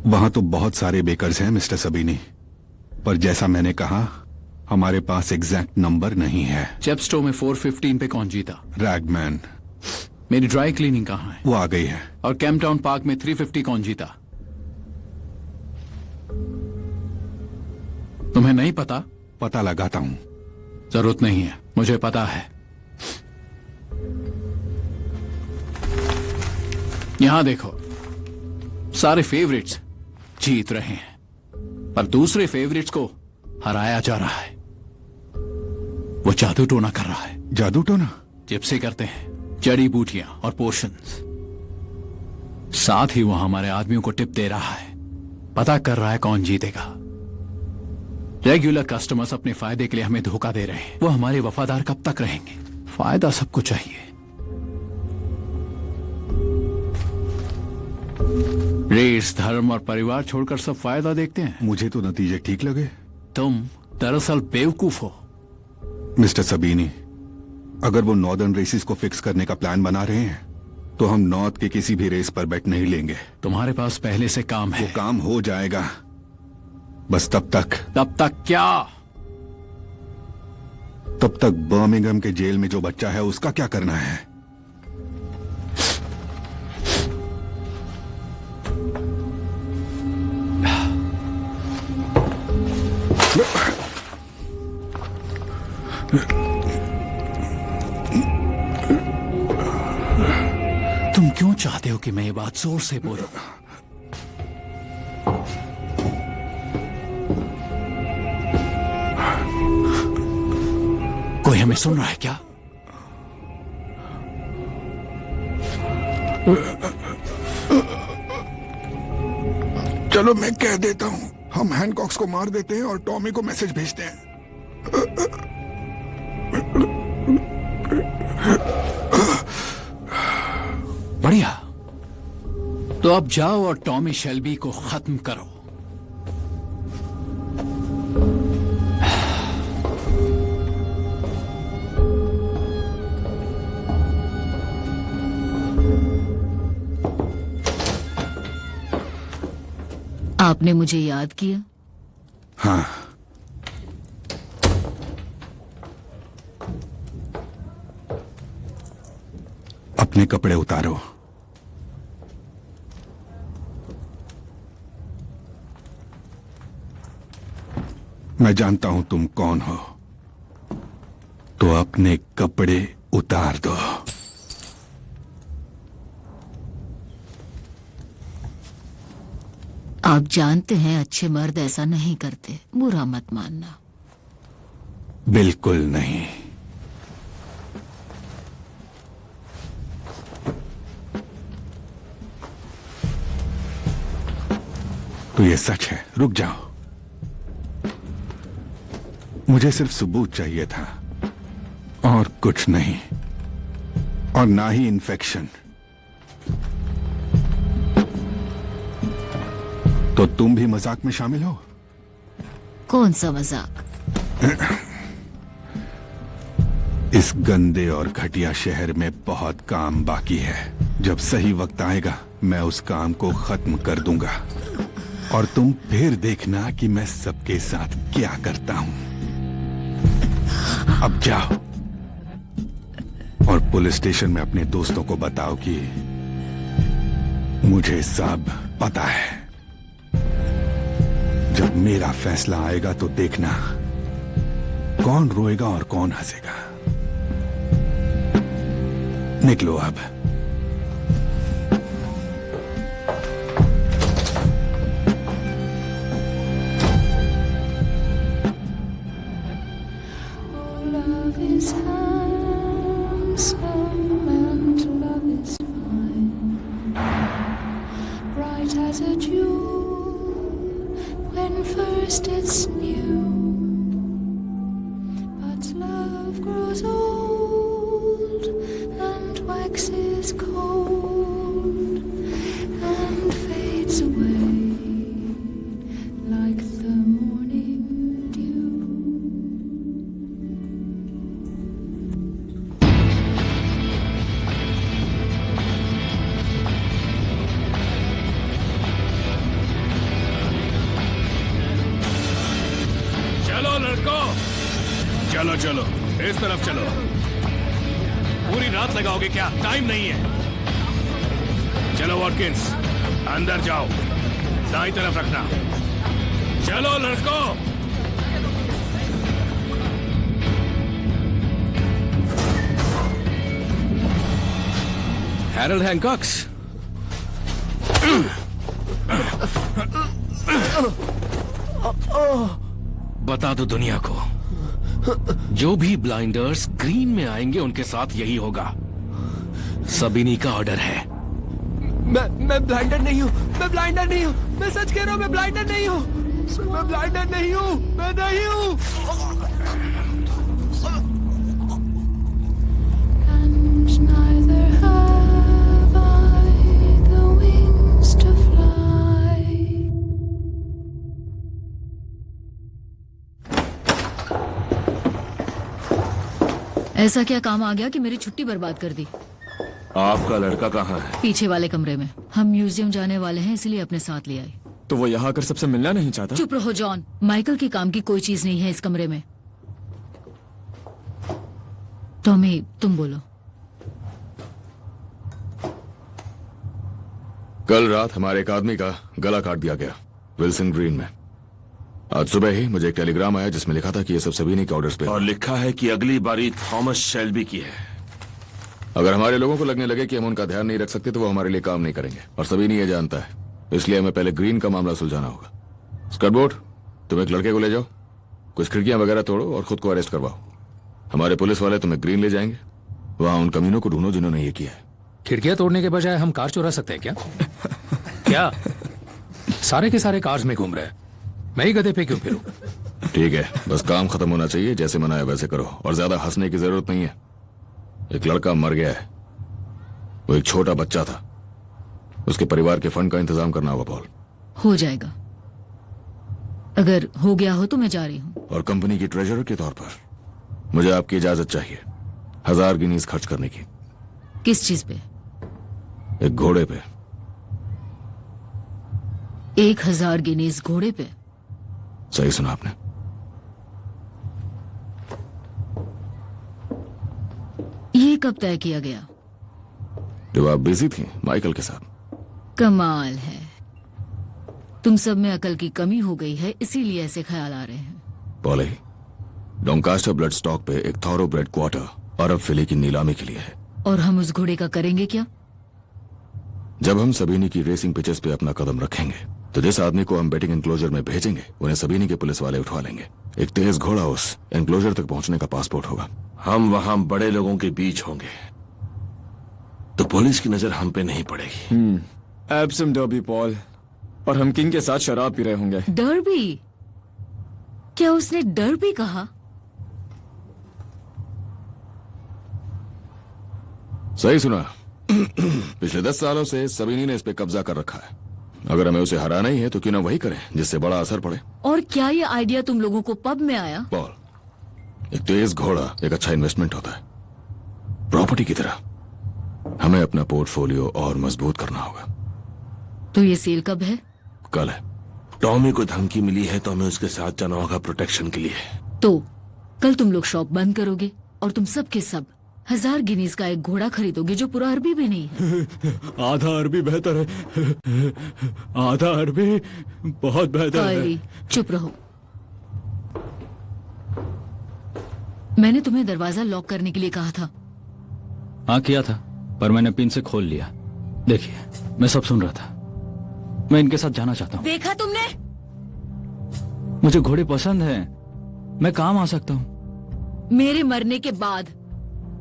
वहां तो बहुत सारे बेकर्स हैं मिस्टर सबीनी, पर जैसा मैंने कहा हमारे पास एग्जैक्ट नंबर नहीं है। चेपस्टो में 415 पे कौन जीता? रैगमैन। मेरी ड्राई क्लीनिंग कहाँ है? वो आ गई है। और कैम्पटाउन पार्क में 350 कौन जीता? तुम्हें नहीं पता? पता लगाता हूं। जरूरत नहीं है, मुझे पता है। यहां देखो, सारे फेवरेट्स जीत रहे हैं, पर दूसरे फेवरेट्स को हराया जा रहा है। वो जादू टोना कर रहा है। जादू टोना? जिप्सी करते हैं, जड़ी बूटियां और पोशंस। साथ ही वो हमारे आदमियों को टिप दे रहा है, पता कर रहा है कौन जीतेगा। रेगुलर कस्टमर्स अपने फायदे के लिए हमें धोखा दे रहे हैं। वो हमारे वफादार कब तक रहेंगे? फायदा सबको चाहिए। रेस, धर्म और परिवार छोड़कर सब फायदा देखते हैं। मुझे तो नतीजे ठीक लगे। तुम दरअसल बेवकूफ हो मिस्टर सबीनी। अगर वो नॉर्दर्न रेसेस को फिक्स करने का प्लान बना रहे हैं तो हम नॉर्थ के किसी भी रेस पर बैट नहीं लेंगे। तुम्हारे पास पहले से काम है। वो काम हो जाएगा, बस तब तक। तब तक क्या? तब तक बर्मिंघम के जेल में जो बच्चा है उसका क्या करना है? तुम क्यों चाहते हो कि मैं ये बात जोर से बोलूं? कोई हमें सुन रहा है क्या? चलो मैं कह देता हूं, हम हैनकॉक्स को मार देते हैं और टॉमी को मैसेज भेजते हैं। बढ़िया, तो अब जाओ और टॉमी शेल्बी को खत्म करो। आपने मुझे याद किया? हाँ। अपने कपड़े उतारो। मैं जानता हूं तुम कौन हो, तो अपने कपड़े उतार दो। आप जानते हैं अच्छे मर्द ऐसा नहीं करते, बुरा मत मानना। बिल्कुल नहीं। तो ये सच है। रुक जाओ, मुझे सिर्फ सबूत चाहिए था और कुछ नहीं, और ना ही इन्फेक्शन। तो तुम भी मजाक में शामिल हो? कौन सा मजाक? इस गंदे और घटिया शहर में बहुत काम बाकी है। जब सही वक्त आएगा मैं उस काम को खत्म कर दूंगा, और तुम फिर देखना कि मैं सबके साथ क्या करता हूं। अब जाओ और पुलिस स्टेशन में अपने दोस्तों को बताओ कि मुझे सब पता है। जब मेरा फैसला आएगा तो देखना कौन रोएगा और कौन हंसेगा। निकलो अब। Love is handsome and love is fine, bright as a jewel when first it's new. But love grows old and waxes cold and fades away like the morning dew. चलो लड़कों, चलो चलो इस तरफ चलो। पूरी रात लगाओगे क्या? टाइम नहीं है। चलो वॉटकिंस, अंदर जाओ, दाईं तरफ रखना। चलो लड़कों। हैरल्ड हैंकॉक्स, बता दो दुनिया को, जो भी ब्लाइंडर्स ग्रीन में आएंगे उनके साथ यही होगा। सबीनी का ऑर्डर है। मैं ब्लाइंडर नहीं हूँ, मैं ब्लाइंडर नहीं हूँ, मैं सच कह रहा हूँ, मैं ब्लाइंडर नहीं हूँ, मैं ब्लाइंडर नहीं हूँ, मैं नहीं हूँ। And neither have I the wings to fly. ऐसा क्या काम आ गया कि मेरी छुट्टी बर्बाद कर दी? आपका लड़का कहाँ है? पीछे वाले कमरे में। हम म्यूजियम जाने वाले हैं, इसलिए अपने साथ ले आई। तो वो यहाँ आकर सबसे मिलना नहीं चाहता? चुप रहो जॉन, माइकल के काम की कोई चीज नहीं है इस कमरे में। टॉमी, तुम बोलो। कल रात हमारे एक आदमी का गला काट दिया गया विल्सन ग्रीन में। आज सुबह ही मुझे एक टेलीग्राम आया जिसमें लिखा था कि ये सब सबीनी के ऑर्डर्स पे, और लिखा है कि अगली बारी थॉमस शेल्बी की है। अगर हमारे लोगों को लगने लगे कि हम उनका ध्यान नहीं रख सकते तो वो हमारे लिए काम नहीं करेंगे, और सबीनी ये जानता है। इसलिए हमें पहले ग्रीन का मामला सुलझाना होगा। स्कटबोर्ड, तुम एक लड़के को ले जाओ, कुछ खिड़कियां वगैरह तोड़ो और खुद को अरेस्ट करवाओ। हमारे पुलिस वाले तुम्हें ग्रीन ले जाएंगे, वहां उन कमीनों को ढूंढो जिन्होंने ये किया है। खिड़कियां तोड़ने के बजाय हम कार चुरा सकते हैं क्या? क्या सारे के सारे कार्स में घूम रहे हैं, मैं ही गधे पे क्यों फिरूं? ठीक है, बस काम खत्म होना चाहिए, जैसे मनाया वैसे करो, और ज्यादा हंसने की जरूरत नहीं है। एक लड़का मर गया है, वो एक छोटा बच्चा था, उसके परिवार के फंड का इंतजाम करना होगा पॉल। हो जाएगा, अगर हो गया हो तो मैं जा रही हूँ। और कंपनी की ट्रेजरर के तौर पर मुझे आपकी इजाजत चाहिए 1000 गिनीज खर्च करने की। किस चीज पे? एक घोड़े पे। 1000 गिनीज घोड़े पे? सही सुना आपने। ये कब तय किया गया? जब आप बिजी थी माइकल के साथ। कमाल है, तुम सब में अकल की कमी हो गई है, इसीलिए ऐसे ख्याल आ रहे हैं। पॉले, डोंकास्टर ब्लड स्टॉक पे एक थॉरोब्रेड क्वार्टर अरब फिले की नीलामी के लिए है। और हम उस घोड़े का करेंगे क्या? जब हम सबीनी की रेसिंग पिचेस पे अपना कदम रखेंगे तो जिस आदमी को हम बेटिंग एनक्लोजर में भेजेंगे उन्हें सबीनी के पुलिस वाले उठवा लेंगे। एक तेज घोड़ा उस एनक्लोजर तक पहुंचने का पासपोर्ट होगा। हम वहां बड़े लोगों के बीच होंगे तो पुलिस की नजर हम पे नहीं पड़ेगी। एब्सम डर्बी पॉल, और हम किंग के साथ शराब पी रहे होंगे। डर्बी? क्या उसने डर्बी कहा? सही सुना। पिछले 10 सालों से सबीनी ने इस पे कब्जा कर रखा है। अगर हमें उसे हराना ही है तो क्यों ना वही करें जिससे बड़ा असर पड़े। और क्या ये आइडिया तुम लोगों को पब में आया? पॉल, एक तेज घोड़ा एक अच्छा इन्वेस्टमेंट होता है, प्रॉपर्टी की तरह। हमें अपना पोर्टफोलियो और मजबूत करना होगा। तो ये सेल कब है? कल है। टॉमी को धमकी मिली है तो हमें उसके साथ जाना होगा प्रोटेक्शन के लिए। तो कल तुम लोग शॉप बंद करोगे और तुम सब के सब 1000 गिनीज का एक घोड़ा खरीदोगे जो पूरा अरबी भी नहीं है। आधा अरबी बेहतर है। आधा अरबी बहुत बेहतर है। चुप रहो। मैंने तुम्हें दरवाजा लॉक करने के लिए कहा था। हाँ किया था, पर मैंने पिन से खोल लिया। देखिए, मैं सब सुन रहा था। मैं इनके साथ जाना चाहता हूँ। देखा तुमने? मुझे घोड़े पसंद हैं। मैं काम आ सकता हूँ। मेरे मरने के बाद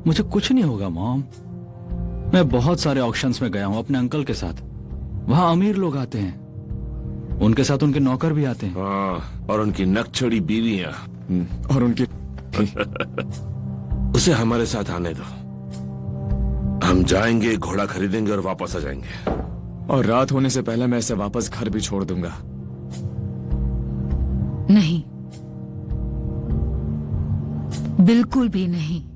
मुझे कुछ नहीं होगा मॉम। मैं बहुत सारे ऑक्शंस में गया हूँ अपने अंकल के साथ। वहाँ अमीर लोग आते हैं, उनके साथ उनके नौकर भी आते हैं। हाँ, और उनकी नकचड़ी बीवियां। और उनकी उसे हमारे साथ आने दो। हम जाएंगे, घोड़ा खरीदेंगे और वापस आ जाएंगे। और रात होने से पहले मैं इसे वापस घर भी छोड़ दूंगा। नहीं, बिल्कुल भी नहीं।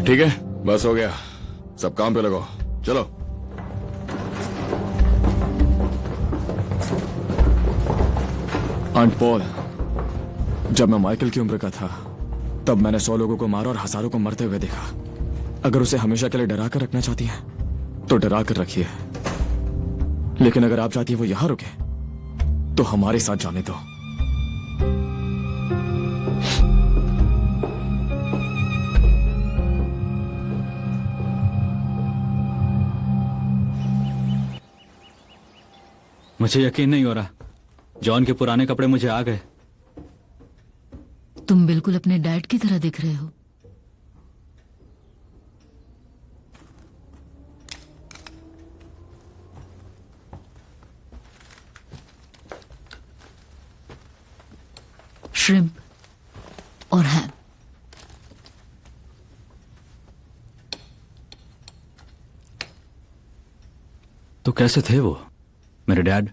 ठीक है, बस हो गया। सब काम पे लगो, चलो। आंट पॉल, जब मैं माइकल की उम्र का था तब मैंने 100 लोगों को मारा और हजारों को मरते हुए देखा। अगर उसे हमेशा के लिए डरा कर रखना चाहती है तो डरा कर रखिए, लेकिन अगर आप चाहती है वो यहां रुके तो हमारे साथ जाने दो। मुझे यकीन नहीं हो रहा, जॉन के पुराने कपड़े मुझे आ गए। तुम बिल्कुल अपने डैड की तरह दिख रहे हो। श्रिम्प और हैम। तो कैसे थे वो, मेरे डैड?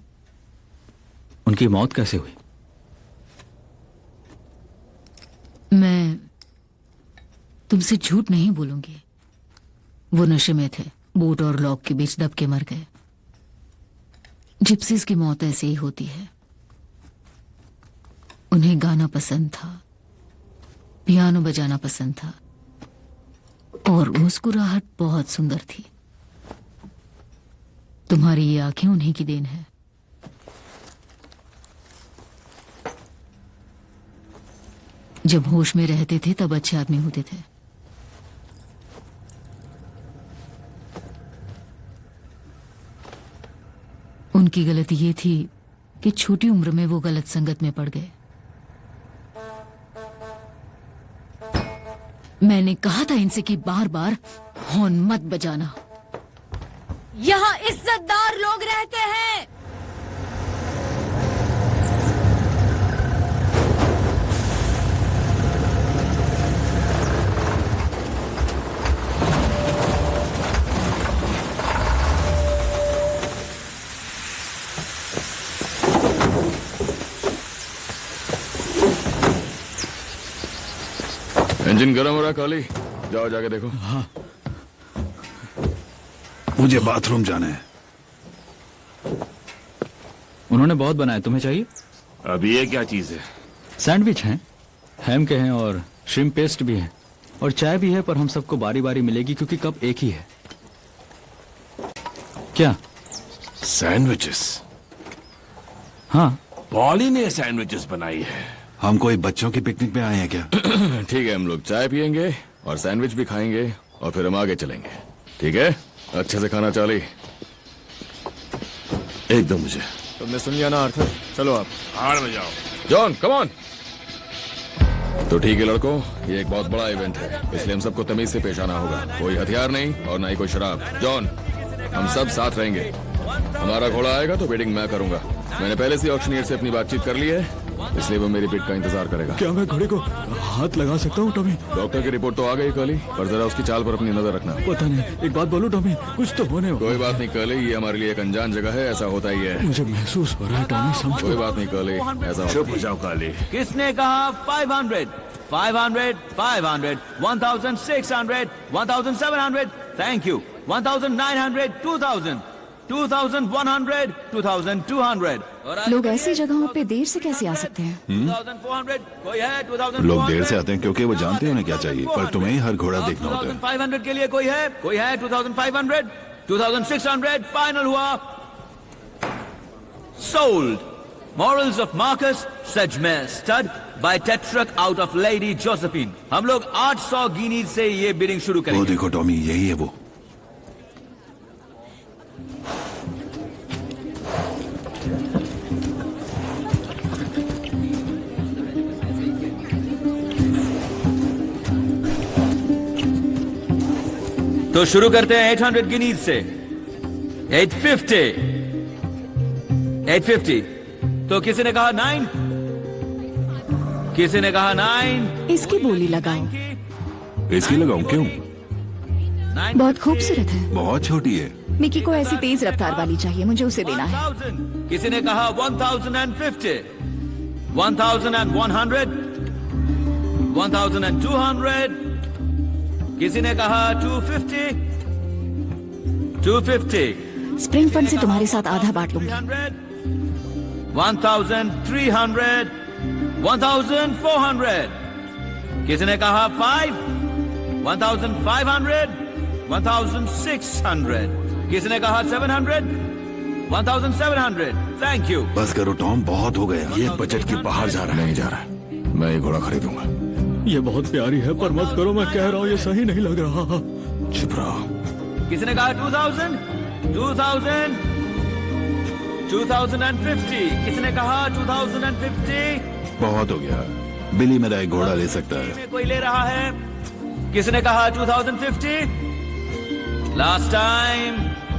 उनकी मौत कैसे हुई? मैं तुमसे झूठ नहीं बोलूंगी। वो नशे में थे, बोट और लॉक के बीच दब के मर गए। जिप्सीज की मौत ऐसे ही होती है। उन्हें गाना पसंद था, पियानो बजाना पसंद था और मुस्कुराहट बहुत सुंदर थी। तुम्हारी ये आंखें उन्हीं की देन है। जब होश में रहते थे तब अच्छे आदमी होते थे। उनकी गलती ये थी कि छोटी उम्र में वो गलत संगत में पड़ गए। मैंने कहा था इनसे कि बार बार हॉर्न मत बजाना। यहाँ इज्जतदार लोग रहते हैं। इंजन गर्म हो रहा काली, जाओ जाके देखो। हाँ। मुझे बाथरूम जाना है। उन्होंने बहुत बनाया, तुम्हें चाहिए? अब ये क्या चीज है? सैंडविच हैं, हैम के हैं और श्रिम्प पेस्ट भी है और चाय भी है, पर हम सबको बारी बारी मिलेगी क्योंकि कप एक ही है। क्या? सैंडविचेस? हाँ, पॉली ने सैंडविचेस बनाई है। हम कोई बच्चों की पिकनिक पे आए हैं क्या? ठीक है, हम लोग चाय पियेंगे और सैंडविच भी खाएंगे और फिर हम आगे चलेंगे। ठीक है, अच्छे से खाना चाली। एकदम मुझे। तुमने सुन लिया ना आर्थर, चलो आप हार में जाओ। John come on. तो ठीक है लड़कों, ये एक बहुत बड़ा इवेंट है, इसलिए हम सबको तमीज से पेश आना होगा। कोई हथियार नहीं और ना ही कोई शराब। जॉन, हम सब साथ रहेंगे। हमारा घोड़ा आएगा तो बेटिंग मैं करूंगा। मैंने पहले से ऑक्शनियर से अपनी बातचीत कर ली है, इसलिए वो मेरी पिट का इंतजार करेगा। क्या मैं घोड़े को हाथ लगा सकता हूँ टॉमी? डॉक्टर की रिपोर्ट तो आ गई कर्ली, पर जरा उसकी चाल पर अपनी नजर रखना। पता नहीं, एक बात बोलूं टॉमी, कुछ तो होने वाला। कोई बात नहीं कर्ली, ये हमारे लिए एक अनजान जगह है, ऐसा होता ही है। मुझे महसूस हो रहा है टॉमी, समझो। कोई बात नहीं कर्ली, ऐसा चुप हो जाओ काली। किसने कहा 500? 500, 500, 1600, 1700, थैंक यू, 1900, 2000, 2100, 2200। लोग ऐसी जगहों पे देर से कैसे आ सकते हैं? 2400, कोई है? 2200, लोग देर से आते हैं क्योंकि वो जानते हैं उन्हें क्या चाहिए, पर तुम्हें ही हर घोड़ा देखना होता है। 2500 के लिए कोई है? कोई है? 2500, 2600, फाइनल हुआ, sold. Morals of Marcus Sedgmare stud by Tetrarch out of Lady Josephine। हम लोग 800 गिनीज से ये बिडिंग शुरू करेंगे। वो देखो टॉमी, यही है वो। तो शुरू करते हैं 800 गिनीज से। 850, 850। तो किसी ने कहा 9, किसी ने कहा 9। इसकी बोली लगाओ। इसकी लगाऊं क्यों? बहुत खूबसूरत है। बहुत छोटी है। मिकी को ऐसी तेज रफ्तार वाली चाहिए, मुझे उसे देना है। 1000। किसी ने कहा 1050, 1100, 1200। किसी ने कहा 250, 250। स्प्रिंग फंड से तुम्हारे साथ आधा बांट लूंगी। 1300, 1400। किसी ने कहा 5, 1500, 1600। किसी ने कहा 700, 1700। Thank you. बस करो टॉम, बहुत हो गया। ये बजट के बाहर जा रहा है। नहीं जा रहा है, मैं ये घोड़ा खरीदूंगा। ये बहुत प्यारी है, पर मत करो, मैं कह रहा हूँ ये सही नहीं लग रहा। चुप रहो। किसी ने कहा 2000, 2000, 2050। किसी ने कहा 2050। बहुत हो गया। बिली मेरा एक घोड़ा ले सकता है। में कोई ले रहा है? किसी ने कहा 2050। Last time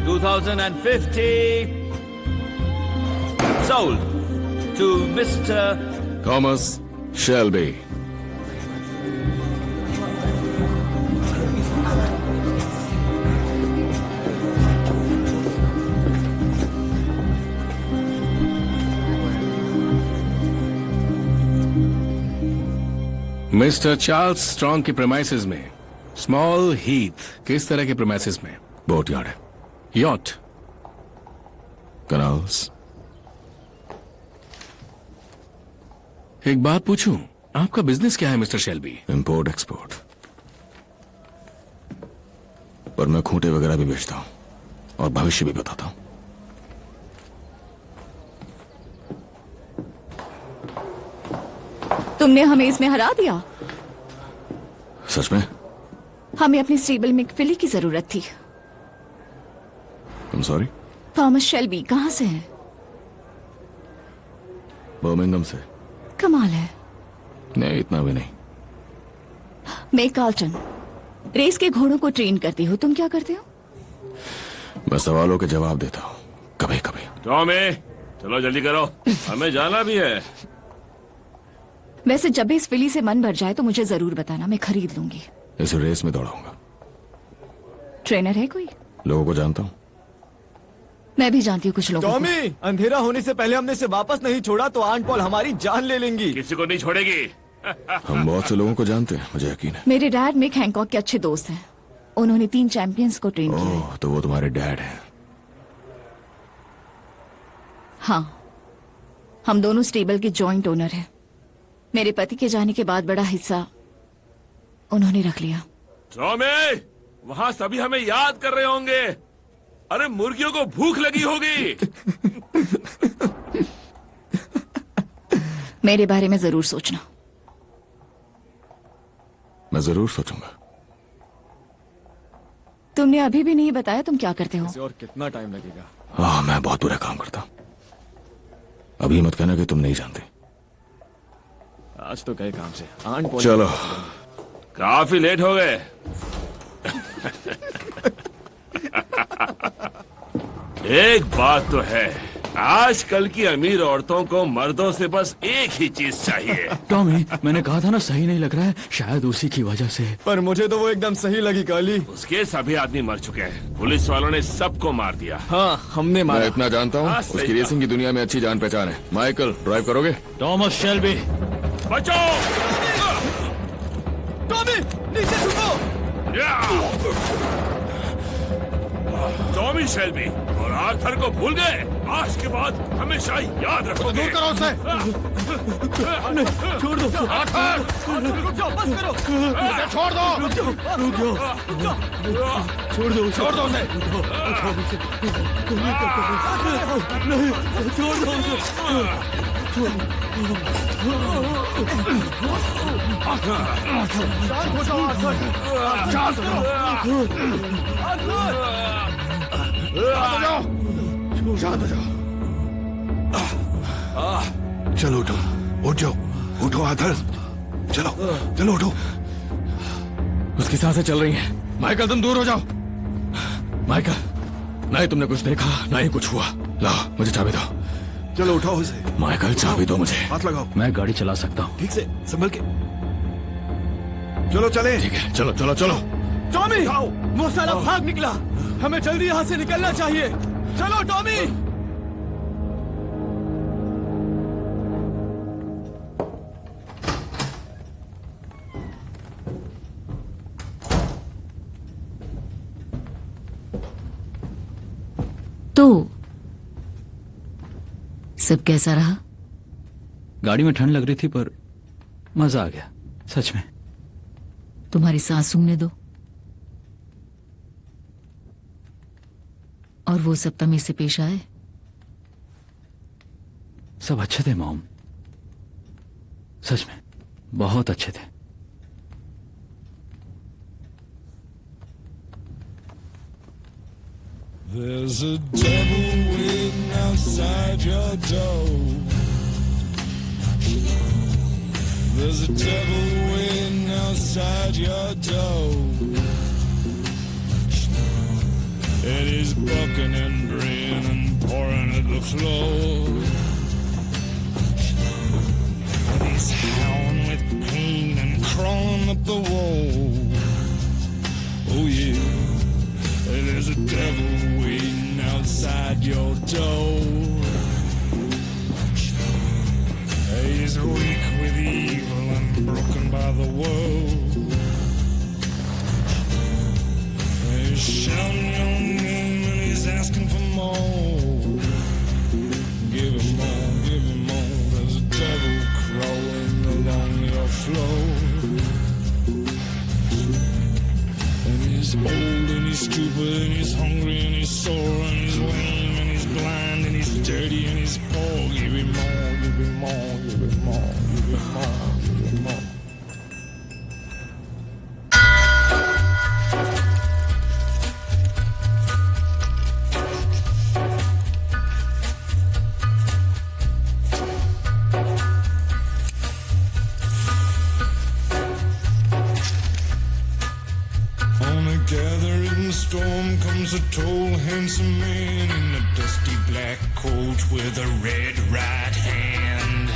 2050। Sold to mister Thomas Shelby. Mister Charles Strong की प्रेमाइसेस में स्मॉल हीथ। किस तरह के प्रेमाइसेस में? बोट यार्ड है। Yacht, canals. एक बात पूछूं, आपका बिजनेस क्या है मिस्टर शेल्बी? इंपोर्ट एक्सपोर्ट, पर मैं खूंटे वगैरह भी बेचता हूं और भविष्य भी बताता हूं। तुमने हमें इसमें हरा दिया। सच में? हमें अपनी स्टेबल में एक फिली की जरूरत थी। I'm sorry? थॉमस शेल्बी कहाँ से है? बर्मिंघम से। कमाल है। नहीं, इतना भी नहीं। मैं कार्लटन, रेस के घोड़ों को ट्रेन करती हूँ। तुम क्या करते हो? मैं सवालों के जवाब देता हूँ, कभी कभी। टॉमी, चलो जल्दी करो, हमें जाना भी है। वैसे जब भी इस फिली से मन भर जाए तो मुझे जरूर बताना, मैं खरीद लूंगी। इस रेस में दौड़ाऊंगा। ट्रेनर है कोई? लोगों को जानता हूँ। मैं भी जानती हूँ कुछ लोगों को। टॉमी, अंधेरा होने से पहले हमने इसे वापस नहीं छोड़ा तो आंट पॉल हमारी जान ले लेंगी। किसी को नहीं छोड़ेगी। हम बहुत से लोगों को जानते हैं, मुझे यकीन है। मेरे डैड मिक हैंकॉक के अच्छे दोस्त हैं। उन्होंने 3 चैंपियंस को ट्रेन किया है। ओह, तो वो तुम्हारे डैड हैं। हाँ, हम दोनों स्टेबल के जॉइंट ओनर हैं। मेरे पति के जाने के बाद बड़ा हिस्सा उन्होंने रख लिया। टॉमी, वहां सभी हमें याद कर रहे होंगे। अरे मुर्गियों को भूख लगी होगी। मेरे बारे में जरूर सोचना। मैं जरूर सोचूंगा। तुमने अभी भी नहीं बताया तुम क्या करते हो? और कितना टाइम लगेगा? हाँ, मैं बहुत बुरा काम करता हूँ। अभी मत कहना कि तुम नहीं जानते। आज तो गए काम से। आंट चलो, काफी लेट हो गए। एक बात तो है, आजकल की अमीर औरतों को मर्दों से बस एक ही चीज चाहिए। टॉमी, मैंने कहा था ना सही नहीं लग रहा है, शायद उसी की वजह से। पर मुझे तो वो एकदम सही लगी काली। उसके सभी आदमी मर चुके हैं, पुलिस वालों ने सबको मार दिया। हाँ, हमने मारा। मैं इतना जानता हूँ, उसकी रेसिंग की दुनिया में अच्छी जान पहचान है। माइकल, ड्राइव करोगे? टॉमस शेल्बी, बचाओ! टॉमी, नीचे झुको! टॉमी शेल्बी और आर्थर को भूल गए? आज के बाद हमेशा याद रखोगे। दूर करो उसे। छोड़ दो आर्थर, रुक जाओ, बस करो। उसे छोड़ दो। रुक जाओ, छोड़ दो उसे। नहीं, छोड़ दो उसे। शांत हो जाओ आर्थर। शांत हो जाओ। शांत हो जाओ। चलो उठो, उठ जाओ, उठो आर्थर, चलो चलो उठो। उसकी सांसें चल रही हैं। माइकल, तुम दूर हो जाओ। माइकल, ना ही तुमने कुछ देखा ना ही कुछ हुआ। लाओ, मुझे चाबी दो। चलो उठाओ उसे। माइकल, चाबी दो मुझे। हाथ लगाओ। मैं गाड़ी चला सकता हूँ। ठीक से संभल के। चलो चले। ठीक है, चलो चलो चलो। टॉमी, वो साला भाग निकला। हमें जल्दी यहाँ से निकलना चाहिए। चलो टॉमी। तो सब कैसा रहा? गाड़ी में ठंड लग रही थी पर मजा आ गया, सच में। तुम्हारी सांस सूंघने दो। और वो सब तमीज से पेश आए? सब अच्छे थे मॉम, सच में बहुत अच्छे थे। There's a devil waiting outside your door. There's a devil waiting outside your door. And he's bucking and braying and pouring at the floor. And he's howling with pain and crawling up the wall. Oh yeah. There's a devil waiting outside your door. He's weak with evil and broken by the world. He's shouting your name and he's asking for more. Give him more, give him more. There's a devil crawling along your floor. And he's old and he's stupid and he's hungry and he's sore and he's lame and he's blind and he's dirty and he's poor. Give him more, give him more, give him more, give him more, give him more. Gathering storm comes a tall, handsome man in a dusty black coat with a red right hand.